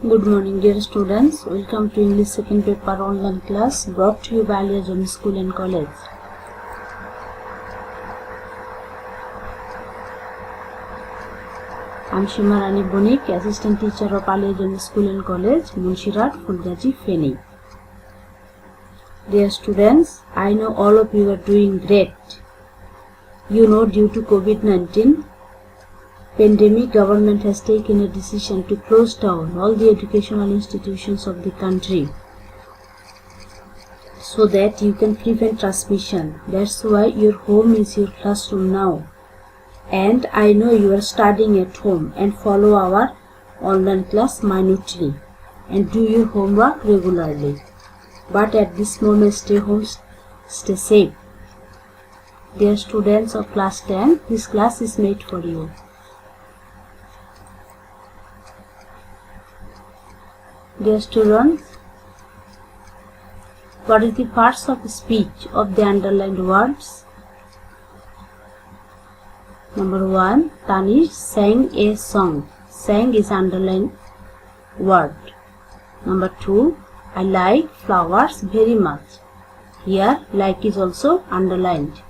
Good morning, dear students. Welcome to English second paper online class brought to you by Aliyah School and College. I'm Shima Rani Bonik, Assistant Teacher of Aliyah School and College, Munshirat, Fulgaji, Feni. Dear students, I know all of you are doing great. You know, due to COVID-19 pandemic, government has taken a decision to close down all the educational institutions of the country so that you can prevent transmission. That's why your home is your classroom now. And I know you are studying at home and follow our online class minutely and do your homework regularly. But at this moment, stay home, stay safe. Dear students of class 10, this class is made for you. Dear students, what is the parts of speech of the underlined words? Number 1, Tanish sang a song. Sang is underlined word. Number 2, I like flowers very much. Here, like is also underlined.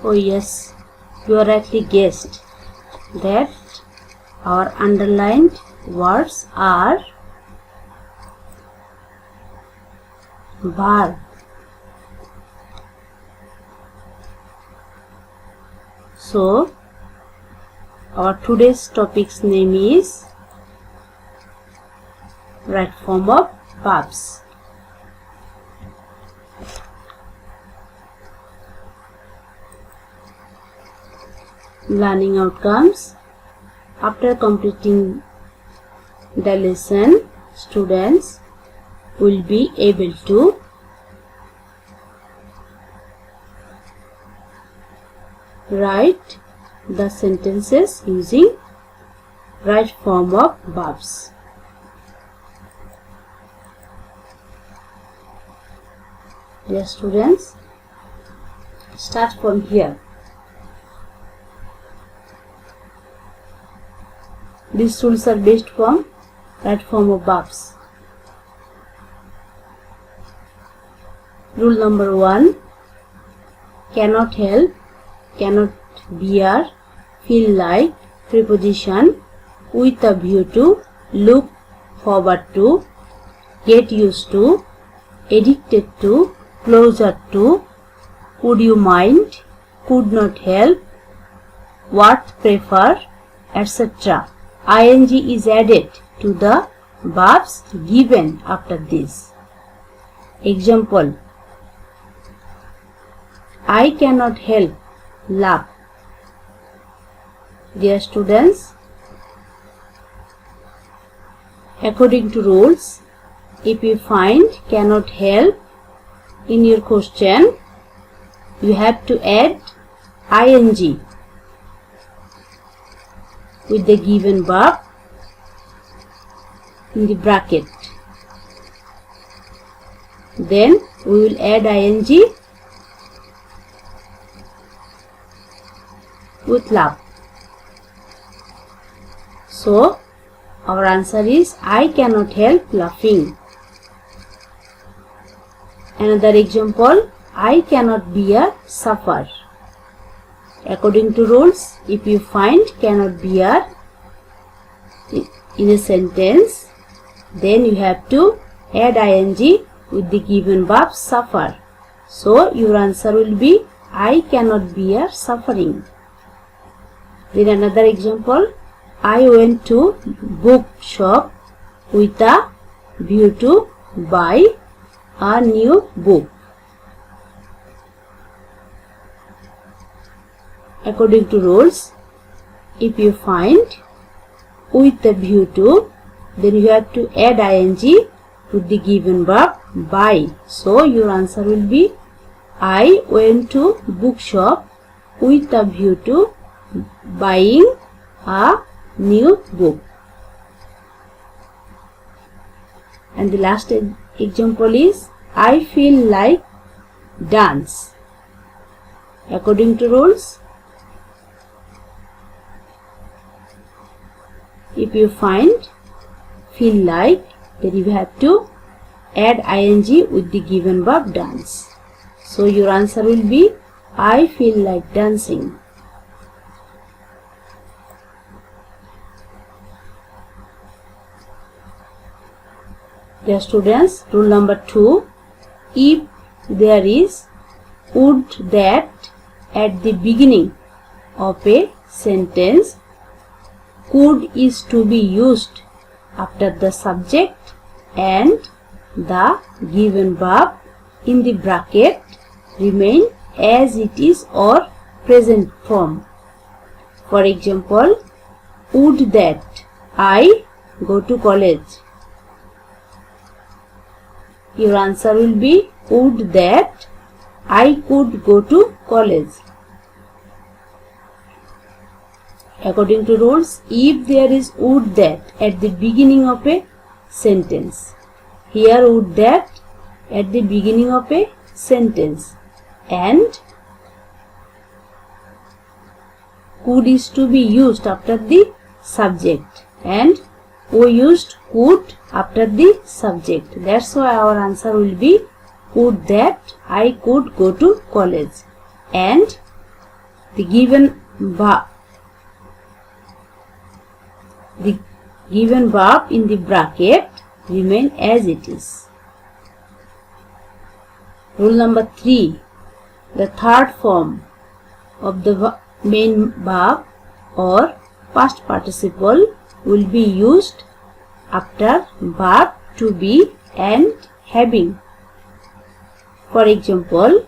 Oh yes, you are rightly guessed that our underlined words are verb. So, our today's topic's name is right form of verbs. Learning outcomes. After completing the lesson, students will be able to write the sentences using right form of verbs. Dear students, start from here. These rules are based from right form of verbs. Rule number 1, cannot help, cannot bear, feel like, preposition with a view to, look forward to, get used to, addicted to, closer to, would you mind, could not help, what prefer, etc. ing is added to the verbs given after this. Example, I cannot help laugh. Dear students, according to rules, if you find cannot help in your question, you have to add ing with the given verb in the bracket. Then we will add ing with laugh. So our answer is I cannot help laughing. Another example, I cannot bear suffer. According to rules, if you find cannot bear in a sentence, then you have to add ing with the given verb suffer. So your answer will be I cannot bear suffering. Then another example, I went to bookshop with a view to buy a new book. According to rules, if you find with a view to, then you have to add ing with the given verb buy. So your answer will be I went to bookshop with a view to buying a new book. And the last example is I feel like dance. According to rules, if you find feel like, then you have to add ing with the given verb dance. So your answer will be I feel like dancing. Dear students, rule number 2. If there is would that at the beginning of a sentence, could is to be used after the subject and the given verb in the bracket remain as it is or present form. For example, would that I go to college. Your answer will be would that I could go to college. According to rules, if there is would that at the beginning of a sentence, here would that at the beginning of a sentence and could is to be used after the subject and we used could after the subject. That's why our answer will be would that I could go to college, and the given verb in the bracket remain as it is. Rule number 3. The third form of the main verb or past participle will be used after verb to be and having. For example,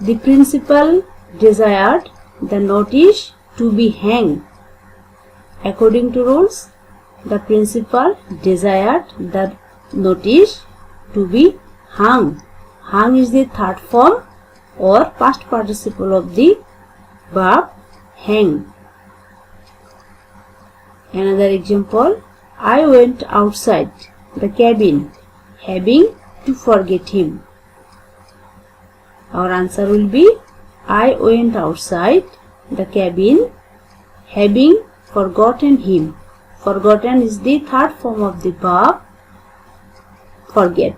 the principal desired the notice to be hanged. According to rules, the principal desired the notice to be hung. Hung is the third form or past participle of the verb hang. Another example, I went outside the cabin having to forget him. Our answer will be I went outside the cabin having forgotten him. Forgotten is the third form of the verb forget.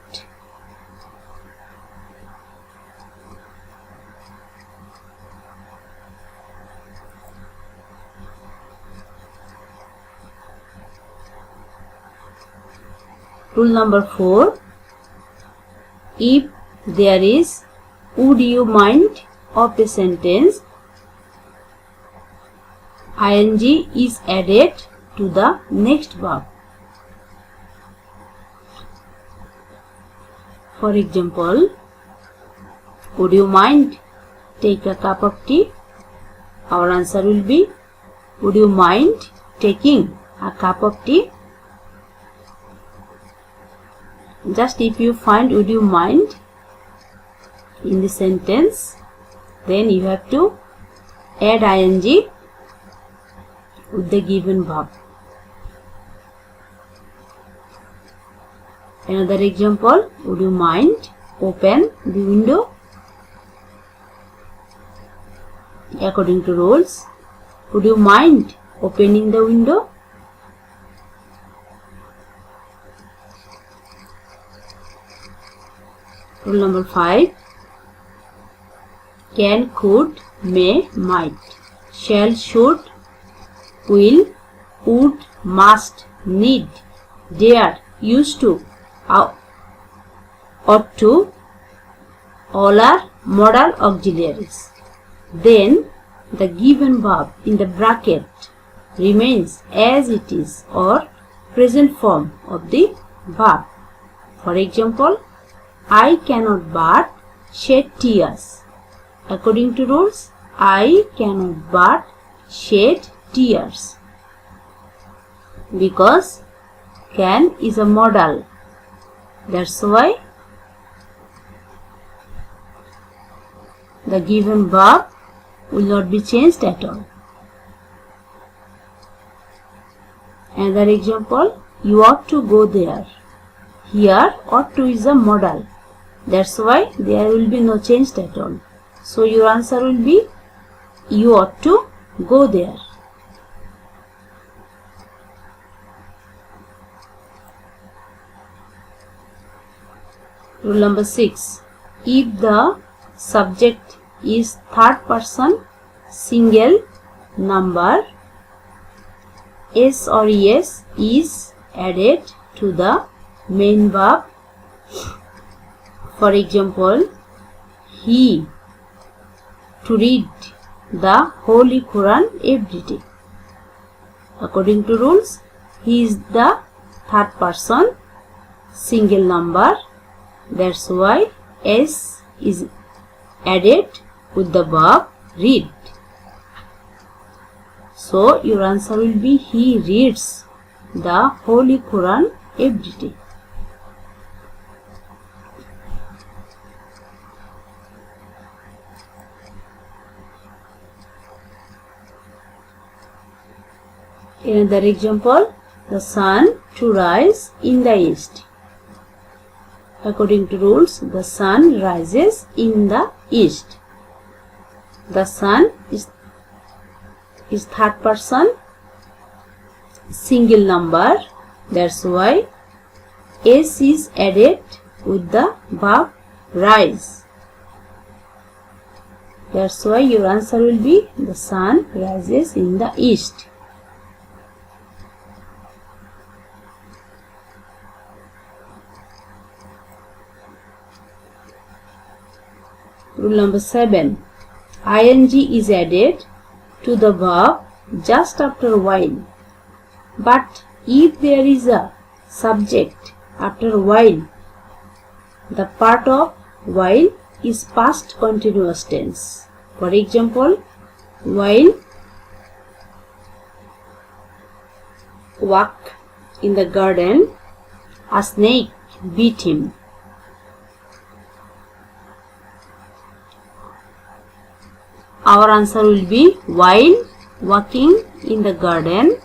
Rule number 4. If there is would you mind of a sentence, ing is added to the next verb. For example, would you mind take a cup of tea? Our answer will be would you mind taking a cup of tea? Just if you find would you mind in the sentence, then you have to add ing with the given verb. Another example, would you mind open the window? According to rules, would you mind opening the window? Rule number 5. Can, could, may, might, shall, should, will, would, must, need, dare, used to, ought to, all are modal auxiliaries. Then the given verb in the bracket remains as it is or present form of the verb. For example, I cannot but shed tears. According to rules, I cannot but shed tears because can is a modal. That's why the given verb will not be changed at all. Another example, you ought to go there. Here ought to is a modal. That's why there will be no change at all. So your answer will be you ought to go there. Rule number 6. If the subject is third person single number, S or ES is added to the main verb. For example, he to read the Holy Quran every day. According to rules, he is the third person single number. That's why S is added with the verb read. So your answer will be he reads the Holy Quran every day. Another example, the sun to rise in the east. According to rules, the sun rises in the east. The sun is third person single number. That's why S is added with the verb rise. That's why your answer will be the sun rises in the east. Rule number 7. ING is added to the verb just after while. But if there is a subject after while, the part of while is past continuous tense. For example, while walk in the garden, a snake beat him. Our answer will be while walking in the garden,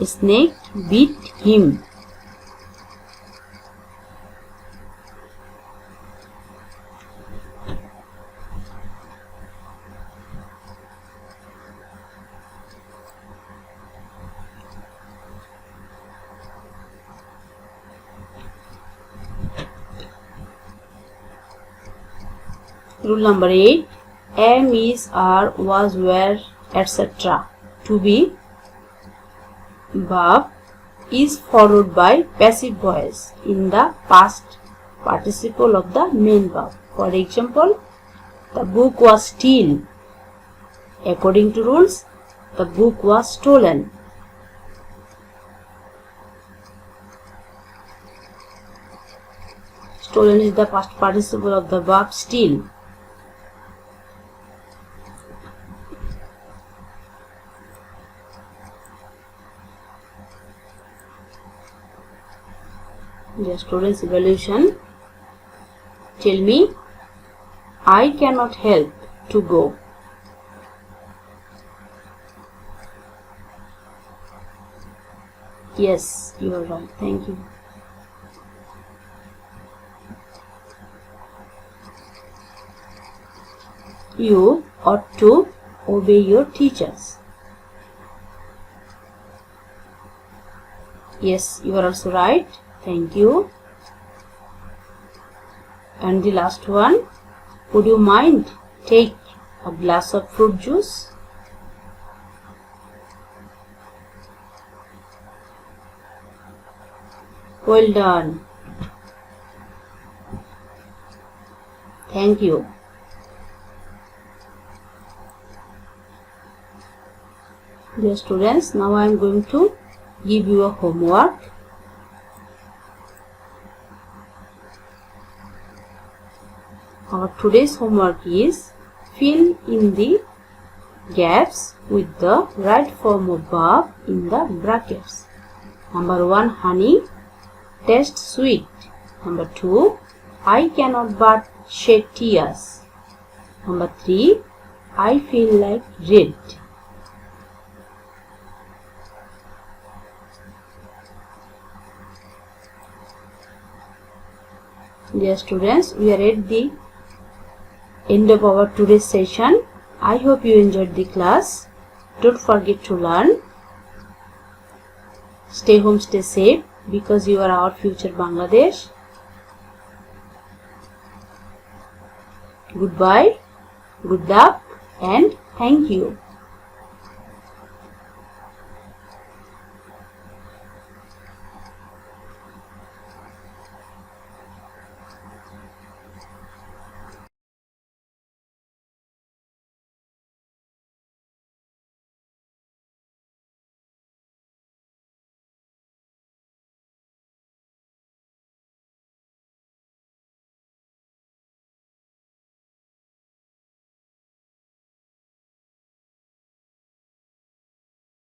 a snake beat him. Rule number 8. Am, is, are, was, were, etc. to be verb is followed by passive voice in the past participle of the main verb. For example, the book was stolen. According to rules, the book was stolen. Stolen is the past participle of the verb steal. Dear students, evaluation. Tell me, I cannot help to go. Yes, you are right. Thank you. You ought to obey your teachers. Yes, you are also right. Thank you. And the last one, would you mind take a glass of fruit juice? Well done. Thank you. Dear students, now I am going to give you a homework. Our today's homework is fill in the gaps with the right form of verb in the brackets. Number 1, honey, taste sweet. Number 2, I cannot but shed tears. Number 3, I feel like red. Dear students, we are at the end of our today's session. I hope you enjoyed the class. Don't forget to learn. Stay home, stay safe, because you are our future Bangladesh. Goodbye, good luck, and thank you.